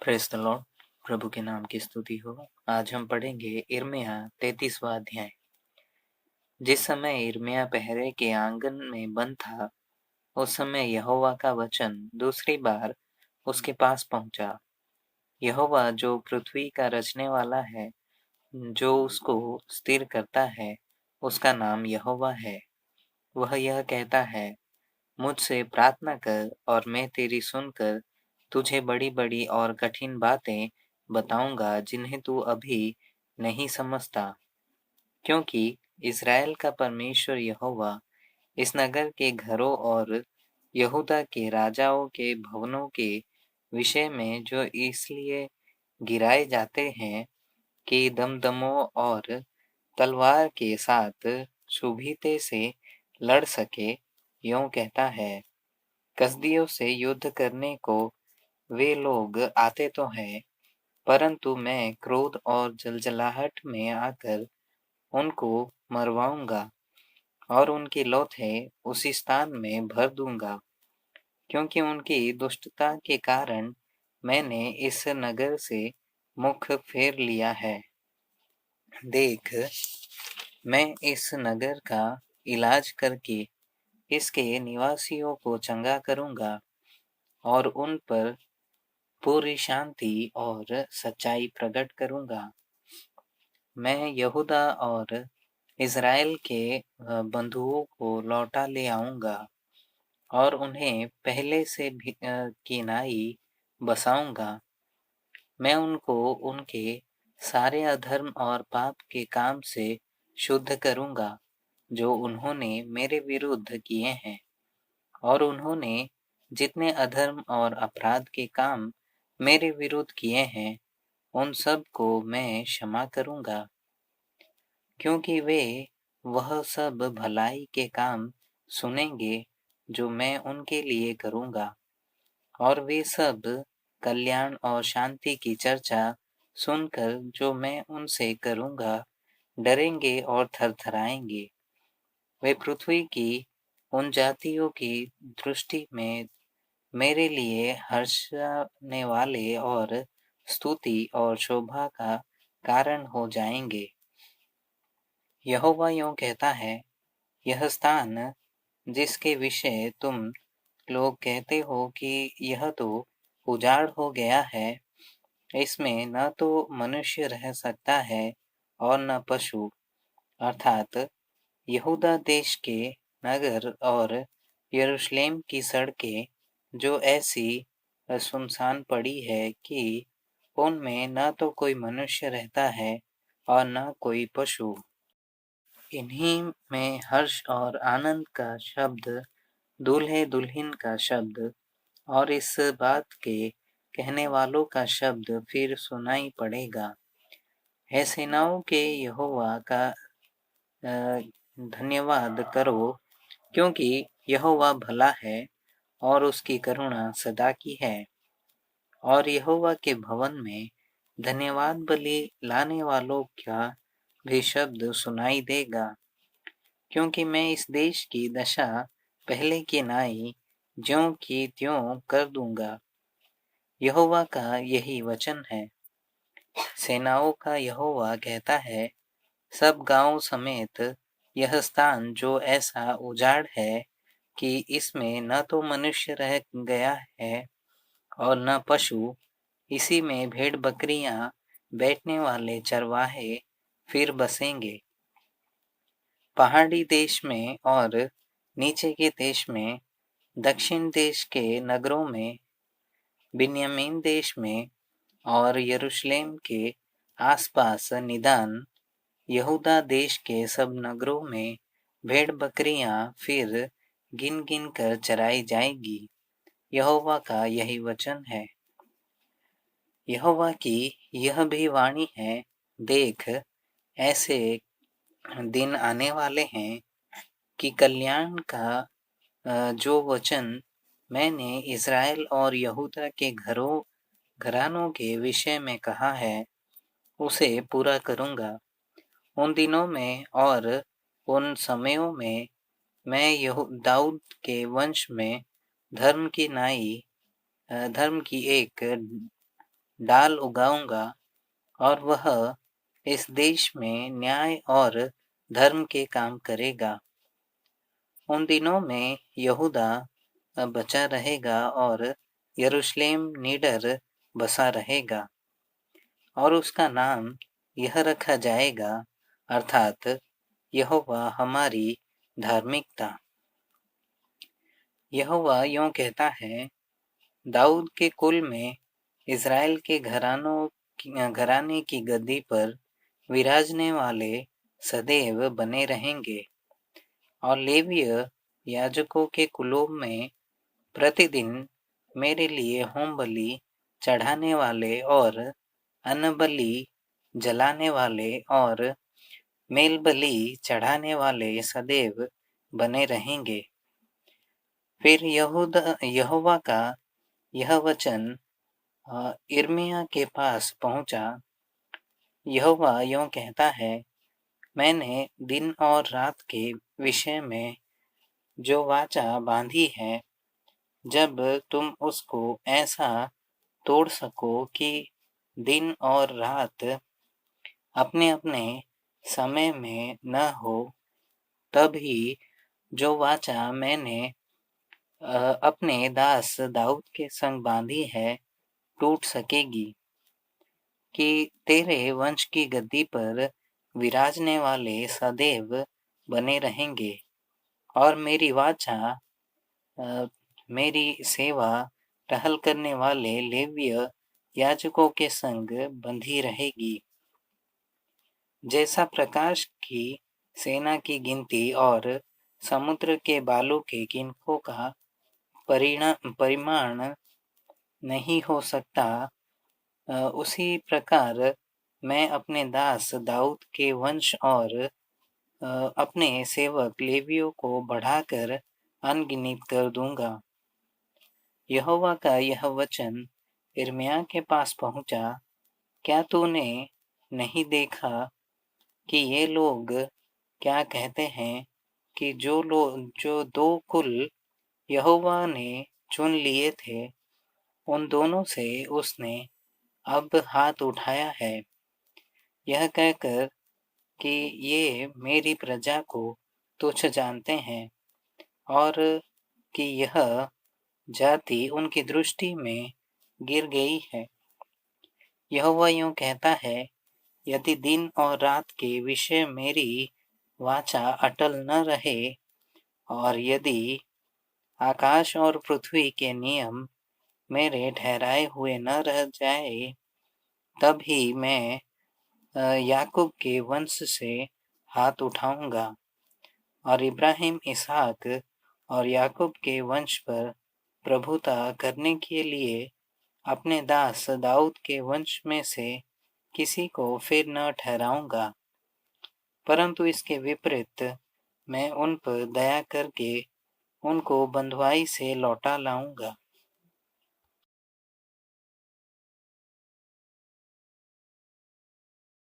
Praise the Lord. प्रभु के नाम की स्तुति हो। आज हम पढ़ेंगे यिर्मयाह 33वां अध्याय। जिस समय यिर्मयाह पहरे के आंगन में बंद था, उस समय यहोवा का वचन दूसरी बार उसके पास पहुंचा। यहोवा जो पृथ्वी का रचने वाला है, जो उसको स्थिर करता है, उसका नाम यहोवा है। वह यह कहता है, मुझसे प्रार्थना कर और मैं तेरी सुनकर तुझे बड़ी-बड़ी और कठिन बातें बताऊंगा जिन्हें तू अभी नहीं समझता। क्योंकि इज़राइल का परमेश्वर यहोवा इस नगर के घरों और यहूदा के राजाओं के भवनों के विषय में जो इसलिए गिराए जाते हैं कि दमदमों और तलवार के साथ सुभीते से लड़ सके, यूं कहता है, कसदियों से युद्ध करने को वे लोग आते तो हैं, परंतु मैं क्रोध और जलजलाहट में आकर उनको मरवाऊंगा और उनकी लौथें उसी स्थान में भर दूंगा, क्योंकि उनकी दुष्टता के कारण मैंने इस नगर से मुख फेर लिया है। देख, मैं इस नगर का इलाज करके इसके निवासियों को चंगा करूंगा और उन पर पूरी शांति और सच्चाई प्रकट करूंगा। मैं यहूदा और इज़राइल के बंधुओं को लौटा ले आऊंगा और उन्हें पहले से भी की नाई बसाऊंगा। मैं उनको उनके सारे अधर्म और पाप के काम से शुद्ध करूंगा जो उन्होंने मेरे विरुद्ध किए हैं, और उन्होंने जितने अधर्म और अपराध के काम मेरे विरुद्ध किए हैं, उन सब को मैं क्षमा करूंगा, क्योंकि वे वह सब भलाई के काम सुनेंगे जो मैं उनके लिए करूंगा, और वे सब कल्याण और शांति की चर्चा सुनकर जो मैं उनसे करूंगा डरेंगे और थरथराएंगे। वे पृथ्वी की उन जातियों की दृष्टि में मेरे लिए हर्षाने वाले और स्तुति और शोभा का कारण हो जाएंगे। यहोवा यूं कहता है, यह स्थान जिसके विषय तुम लोग कहते हो कि यह तो उजाड़ हो गया है, इसमें न तो मनुष्य रह सकता है और न पशु, अर्थात यहूदा देश के नगर और यरूशलेम की सड़कें जो ऐसी सुनसान पड़ी है कि उनमें न तो कोई मनुष्य रहता है और न कोई पशु। इन्हीं में हर्ष और आनंद का शब्द, दूल्हे दुल्हन का शब्द और इस बात के कहने वालों का शब्द फिर सुनाई पड़ेगा। हे सेनाओं के यहोवा का धन्यवाद करो, क्योंकि यहोवा भला है और उसकी करुणा सदा की है। और यहोवा के भवन में धन्यवाद बलि लाने वालों का भी शब्द सुनाई देगा, क्योंकि मैं इस देश की दशा पहले की नाई ज्यों की त्यों कर दूंगा। यहोवा का यही वचन है। सेनाओं का यहोवा कहता है, सब गांव समेत यह स्थान जो ऐसा उजाड़ है कि इसमें न तो मनुष्य रह गया है और न पशु, इसी में भेड़ बकरियां बैठने वाले चरवाहे फिर बसेंगे। पहाड़ी देश में और नीचे के देश में, दक्षिण देश के नगरों में, बिन्यामीन देश में और यरूशलेम के आसपास निदान यहूदा देश के सब नगरों में भेड़ बकरियां फिर गिन गिन कर चराई जाएगी। यहोवा का यही वचन है। यहोवा की यह भी वाणी है, देख, ऐसे दिन आने वाले हैं कि कल्याण का जो वचन मैंने इज़राइल और यहूदा के घरानों के विषय में कहा है, उसे पूरा करूंगा। उन दिनों में और उन समयों में मैं दाऊद के वंश में धर्म की एक डाल उगाऊंगा और वह इस देश में न्याय और धर्म के काम करेगा। उन दिनों में यहूदा बचा रहेगा और यरूशलेम निडर बसा रहेगा और उसका नाम यह रखा जाएगा, अर्थात यहोवा हमारी धार्मिकता। यहोवा यूं कहता है, दाऊद के कुल में इज़राइल के घराने की गद्दी पर विराजने वाले सदैव बने रहेंगे और लेवीय याजकों के कुलों में प्रतिदिन मेरे लिए होम बलि चढ़ाने वाले और अन्न बलि जलाने वाले और मेल बलि चढ़ाने वाले सदैव बने रहेंगे। फिर यहोवा का यह वचन यिर्मयाह के पास पहुंचा। यहोवा यूं कहता है, मैंने दिन और रात के विषय में जो वाचा बांधी है, जब तुम उसको ऐसा तोड़ सको कि दिन और रात अपने अपने समय में न हो, तभी जो वाचा मैंने अपने दास दाऊद के संग बांधी है टूट सकेगी कि तेरे वंश की गद्दी पर विराजने वाले सदैव बने रहेंगे और मेरी वाचा मेरी सेवा टहल करने वाले लेवीय याजकों के संग बंधी रहेगी। जैसा प्रकाश की सेना की गिनती और समुद्र के बालू के किनकों का परिमाण नहीं हो सकता, उसी प्रकार मैं अपने दास दाऊद के वंश और अपने सेवक लेवियों को बढ़ाकर अनगिनत कर दूंगा। यहोवा का यह वचन यिर्मयाह के पास पहुंचा, क्या तूने नहीं देखा कि ये लोग क्या कहते हैं कि जो दो कुल यहोवा ने चुन लिए थे, उन दोनों से उसने अब हाथ उठाया है, यह कहकर कि ये मेरी प्रजा को तुच्छ जानते हैं और कि यह जाति उनकी दृष्टि में गिर गई है। यहोवा यूं कहता है, यदि दिन और रात के विषय मेरी वाचा अटल न रहे और यदि आकाश और पृथ्वी के नियम मेरे ठहराए हुए न रह जाए, तब ही मैं याकूब के वंश से हाथ उठाऊंगा और इब्राहिम, इसहाक और याकूब के वंश पर प्रभुता करने के लिए अपने दास दाऊद के वंश में से किसी को फिर न ठहराऊंगा, परंतु इसके विपरीत मैं उन पर दया करके उनको बंधुआई से लौटा लाऊंगा।